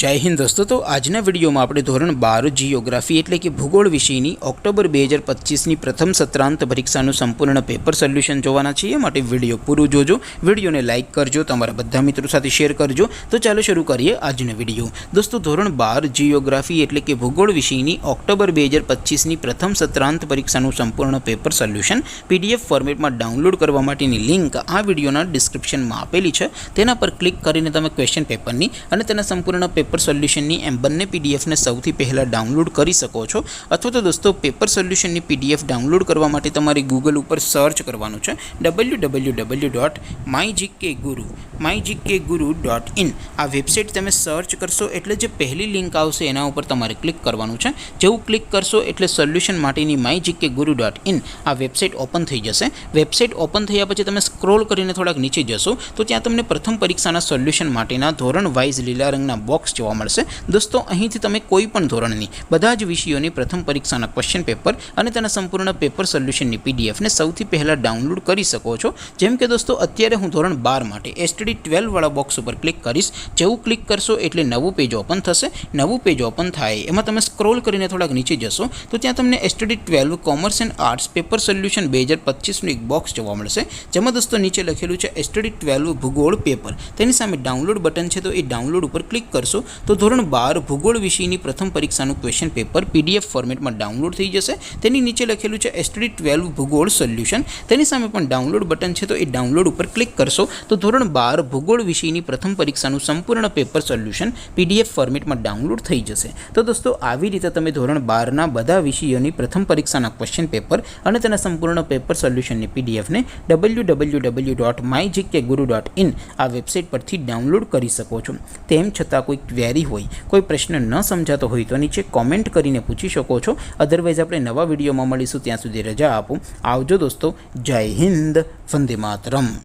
जय हिंद दोस्तों। तो आजना विडियो में આપણે ધોરણ 12 જીઓગ્રાફી એટલે કે ભૂગોળ વિષયની ઓક્ટોબર 2025 ની પ્રથમ સત્રાંત પરીક્ષાનું સંપૂર્ણ પેપર સોલ્યુશન જોવાના છીએ। માટે વિડિયો પૂરું જોજો, વિડિયોને લાઈક કરજો, તમારા બધા મિત્રો સાથે શેર કરજો। તો ચાલો શરૂ કરીએ આજનો વિડિયો। દોસ્તો ધોરણ 12 જીઓગ્રાફી એટલે કે ભૂગોળ વિષયની ઓક્ટોબર 2025 ની પ્રથમ સત્રાંત પરીક્ષાનું સંપૂર્ણ પેપર સોલ્યુશન પીડીએફ ફોર્મેટમાં ડાઉનલોડ કરવા માટેની લિંક આ વિડિયોના ડિસ્ક્રિપ્શનમાં આપેલી છે। તેના પર ક્લિક કરીને તમે ક્વેશ્ચન પેપરની અને તેના સંપૂર્ણ પેपर सोल्यूशन एम बने पीडीएफ ने सौथी पहला डाउनलॉड करी सको छो। अथवा तो दोस्तों पेपर सोल्यूशन पीडीएफ डाउनलॉड करवा माटे तमारे गूगल पर सर्च करवानुं छे www.mygkguru.in। आ वेबसाइट तमे सर्च करशो एटले जे पहली लिंक आवशे एना उपर तमारे क्लिक करवानुं छे। जेवुं क्लिक करशो एटले सोल्यूशन माटेनी mygkguru.in आ वेबसाइट ओपन थई जशे। वेबसाइट ओपन थया पछी तमे स्क्रॉल करीने थोड़ाक नीचे जशो तो त्यां तमने प्रथम परीक्षाना सोल्यूशन माटेना धोरण वाइज लीला रंगना बॉक्स जोवा मळशे। दोस्तों અહીંથી તમે કોઈ પણ ધોરણની બધા જ વિષયોની પ્રથમ પરીક્ષાના ક્વેશ્ચન પેપર અને તેના સંપૂર્ણ પેપર સોલ્યુશનની પીડીએફ ને સૌથી પહેલા ડાઉનલોડ કરી શકો છો। જેમ કે દોસ્તો અત્યારે હું ધોરણ 12 માટે એસટીડી 12 વાળા બોક્સ ઉપર ક્લિક કરીશ। જેવું ક્લિક કરશો એટલે નવું પેજ ઓપન થશે। નવું પેજ ઓપન થાય એમાં તમે સ્ક્રોલ કરીને થોડાક નીચે જશો તો ત્યાં તમને STD 12 commerce and arts paper solution 2025 નું એક બોક્સ જોવા મળશે। જેમાં દોસ્તો નીચે લખેલું છે એસટીડી 12 ભૂગોળ પેપર। તેની સામે ડાઉનલોડ બટન છે તો એ ડાઉનલોડ ઉપર ક્લિક કરશો तो ધોરણ 12 ભૂગોળ વિષયની પ્રથમ પરીક્ષાનું ક્વેશ્ચન પેપર પીડીએફ ફોર્મેટમાં ડાઉનલોડ થઈ જશે। તેની નીચે લખેલું છે એસટીડી 12 ભૂગોળ સોલ્યુશન। તેની સામે પણ ડાઉનલોડ બટન છે તો એ ડાઉનલોડ ઉપર ક્લિક કરશો તો ધોરણ 12 ભૂગોળ વિષયની પ્રથમ પરીક્ષાનું સંપૂર્ણ પેપર સોલ્યુશન પીડીએફ ફોર્મેટમાં ડાઉનલોડ થઈ જશે। તો દોસ્તો આવી રીતે તમે ધોરણ 12 ના બધા વિષયોની પ્રથમ પરીક્ષાના ક્વેશ્ચન પેપર અને તેના સંપૂર્ણ પેપર સોલ્યુશનની પીડીએફ ને www.mygkguru.in આ વેબસાઇટ પરથી ડાઉનલોડ કરી શકો છો। તેમ છતાં કોઈ ક્વેરી હોય, कोई प्रश्न न समझातो होय तो नीचे कॉमेंट करीने पूछी शको छो। अदरवाइज आपणे नवा विडियो में मळीशुं, त्यां सुधी रजा आपो। आवजो दोस्तों। जय हिंद, वंदे मातरम।